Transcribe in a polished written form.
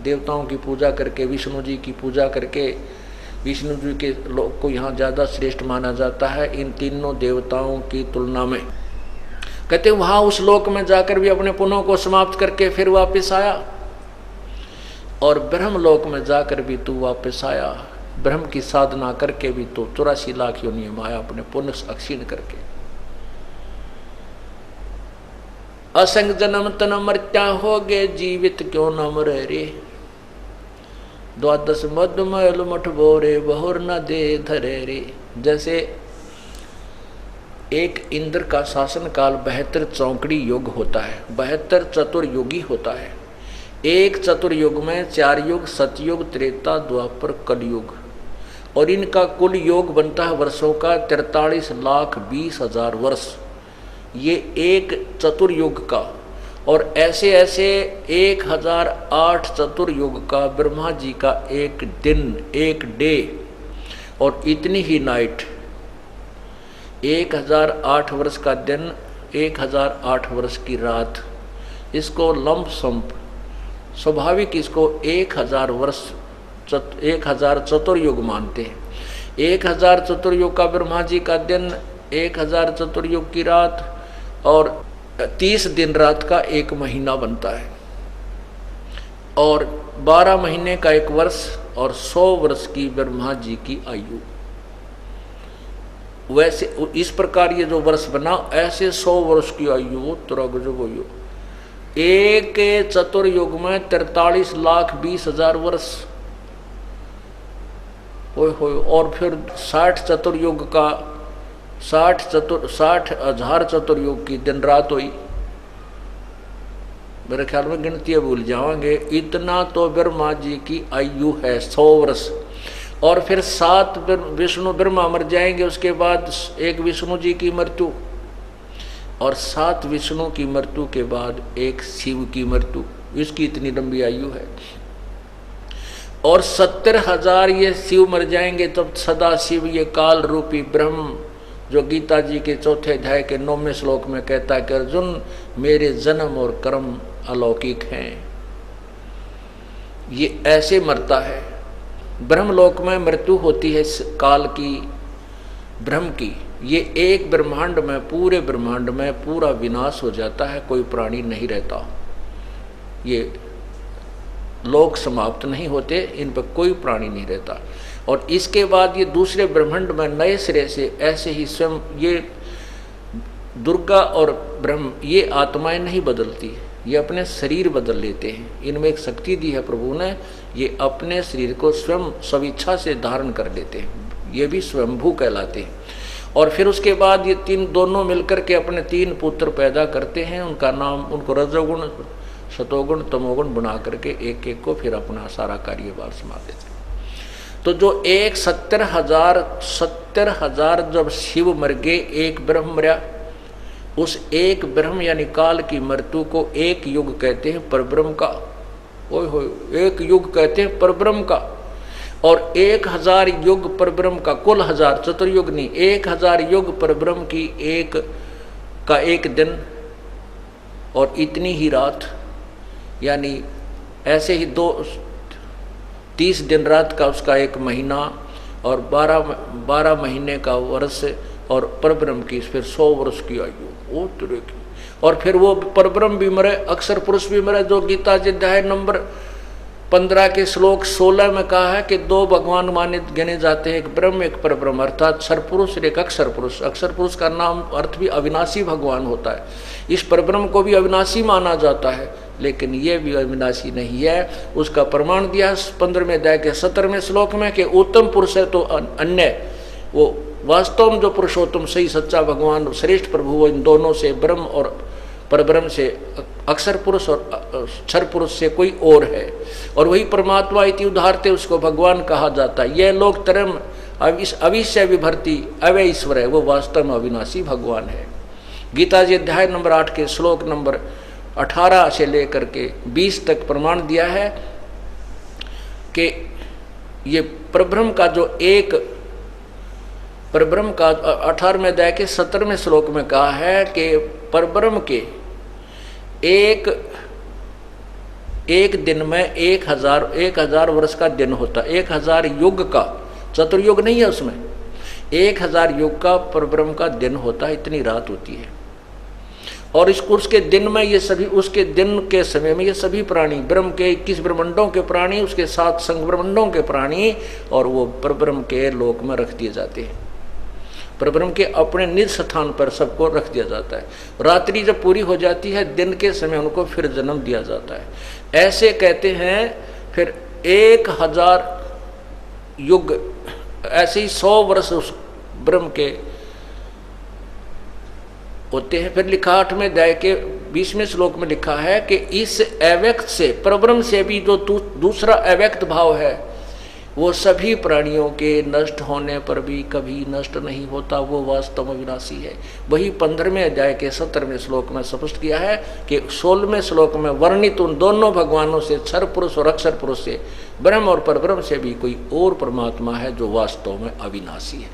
देवताओं की पूजा करके, विष्णु जी की पूजा करके, विष्णु जी के लोक को यहाँ ज़्यादा श्रेष्ठ माना जाता है इन तीनों देवताओं की तुलना में। कहते वहाँ उस लोक में जाकर भी अपने पुण्यों को समाप्त करके फिर वापस आया, और ब्रह्मलोक में जाकर भी तू वापस आया, ब्रह्म की साधना करके भी तो 84 लाख योनियों में आया अपने पुण्य अक्षीण करके। असंग जन्म तन मर्त्या हो गए, जीवित क्यों न मरे रे। द्वादश मधुमैल मठ बोरे, बहुर न दे धरे रे। जैसे एक इंद्र का शासन काल 72 चौकड़ी युग होता है, 72 चतुर्युगी होता है। एक चतुर्युग में 4 युग, सतयुग, त्रेता, द्वापर, कलयुग, और इनका कुल योग बनता है वर्षों का 43,20,000 वर्ष, ये एक चतुर्युग का। और ऐसे ऐसे 1008 चतुर्युग का ब्रह्मा जी का एक दिन, एक डे, और इतनी ही नाइट। 1008 वर्ष का दिन, 1008 वर्ष की रात, इसको लंप संप स्वाभाविक इसको 1000 वर्ष 1000 चतुर्युग मानते हैं। 1000 चतुर्युग का ब्रह्मा जी का दिन, 1000 चतुर्युग की रात, और 30 दिन रात का एक महीना बनता है, और 12 महीने का एक वर्ष, और 100 वर्ष की ब्रह्मा जी की आयु। वैसे इस प्रकार ये जो वर्ष बना, ऐसे 100 वर्ष की आयु तेरा गजब हो। एक चतुर्युग में 43,20,000 वर्ष, और फिर 60 चतुर्युग का 60,000 चतुर्युग की दिन रात हुई। मेरे ख्याल में गिनती भूल जाओगे, इतना तो ब्रह्मा जी की आयु है 100 वर्ष। और फिर 7 विष्णु ब्रह्मा मर जाएंगे, उसके बाद एक विष्णु जी की मृत्यु, और 7 विष्णु की मृत्यु के बाद एक शिव की मृत्यु। इसकी इतनी लंबी आयु है। और 70,000 ये शिव मर जाएंगे, तब सदा शिव ये काल रूपी ब्रह्म, जो गीता जी के 4थे अध्याय के 9वें श्लोक में कहता है कि अर्जुन मेरे जन्म और कर्म अलौकिक हैं, ये ऐसे मरता है। ब्रह्मलोक में मृत्यु होती है काल की, ब्रह्म की। ये एक ब्रह्मांड में, पूरे ब्रह्मांड में पूरा विनाश हो जाता है, कोई प्राणी नहीं रहता। ये लोक समाप्त नहीं होते, इन पर कोई प्राणी नहीं रहता। और इसके बाद ये दूसरे ब्रह्मांड में नए सिरे से ऐसे ही स्वयं ये दुर्गा और ब्रह्म, ये आत्माएं नहीं बदलती, ये अपने शरीर बदल लेते हैं। इनमें एक शक्ति दी है प्रभु ने, ये अपने शरीर को स्वयं स्वेच्छा से धारण कर लेते हैं, ये भी स्वयंभू कहलाते हैं। और फिर उसके बाद ये दोनों मिलकर के अपने 3 पुत्र पैदा करते हैं, उनका नाम, उनको रजोगुण, सतोगुण, तमोगुण बना करके एक एक को फिर अपना सारा कार्यभार संभाल देते हैं। तो जो 70,000 जब शिव मर गए, एक ब्रह्म मरा, उस एक ब्रह्म यानी काल की मृत्यु को एक युग कहते हैं परब्रह्म का। ओए होए, एक युग कहते हैं परब्रह्म का। और 1000 युग परब्रह्म का, कुल 1000 चतुर्युग नहीं, 1000 युग परब्रह्म की एक दिन, और इतनी ही रात, यानी ऐसे ही 30 दिन रात का उसका एक महीना, और 12 महीने का वर्ष, और परब्रह्म की फिर 100 वर्ष की आयु। वो तरह की। और फिर वो परब्रह्म भी मरे, अक्षर पुरुष भी मरे, जो गीता जी अध्याय नंबर 15 के श्लोक 16 में कहा है कि 2 भगवान माने गिने जाते हैं, एक ब्रह्म एक परब्रह्म, अर्थात सरपुरुष और एक अक्षर पुरुष। अक्षर पुरुष का नाम अर्थ भी अविनाशी भगवान होता है। इस परब्रह्म को भी अविनाशी माना जाता है, लेकिन ये भी अविनाशी नहीं है। उसका प्रमाण दिया 15वें अध्याय के 17वें श्लोक में कि उत्तम पुरुष है तो अन्य, वो वास्तव में जो पुरुषोत्तम सही सच्चा भगवान श्रेष्ठ प्रभु, वो इन दोनों से, ब्रह्म और परब्रह्म से, अक्षर पुरुष और क्षर पुरुष से कोई और है, और वही परमात्मा इति उदाहरते उसको भगवान कहा जाता है। यह लोक तरम अविश्य विभर्ति अवय ईश्वर है, वो वास्तव में अविनाशी भगवान है। गीता जी अध्याय नंबर 8 के श्लोक नंबर 18 से लेकर के 20 तक प्रमाण दिया है कि ये परब्रह्म का जो एक परब्रह्म का 18वें अध्याय के 17वें श्लोक में कहा है कि परब्रह्म के एक एक दिन में 1000 वर्ष का दिन होता, 1000 युग का, चतुर्युग नहीं है उसमें, 1000 युग का परब्रह्म का दिन होता है, इतनी रात होती है। और उसके दिन में ये सभी, उसके दिन के समय में ये सभी प्राणी, ब्रह्म के 21 ब्रह्मंडों के प्राणी, उसके 7 संग ब्रह्मंडों के प्राणी, और वो परब्रह्म के लोक में रख दिए जाते हैं। परब्रह्म के अपने निज स्थान पर सबको रख दिया जाता है। रात्रि जब पूरी हो जाती है, दिन के समय उनको फिर जन्म दिया जाता है। ऐसे कहते हैं। फिर 1000 युग, ऐसे ही 100 वर्ष उस ब्रह्म के होते हैं। फिर लिखा 8वें अध्याय के 20वें श्लोक में लिखा है कि इस अव्यक्त से, परब्रह्म से भी जो दूसरा अव्यक्त भाव है, वो सभी प्राणियों के नष्ट होने पर भी कभी नष्ट नहीं होता, वो वास्तव में विनाशी है। वही 15वें अध्याय के 17वें श्लोक में स्पष्ट किया है कि 16वें श्लोक में वर्णित उन दोनों भगवानों से, क्षर पुरुष और अक्षर पुरुष से, ब्रह्म और परब्रह्म से भी कोई और परमात्मा है जो वास्तव में अविनाशी है।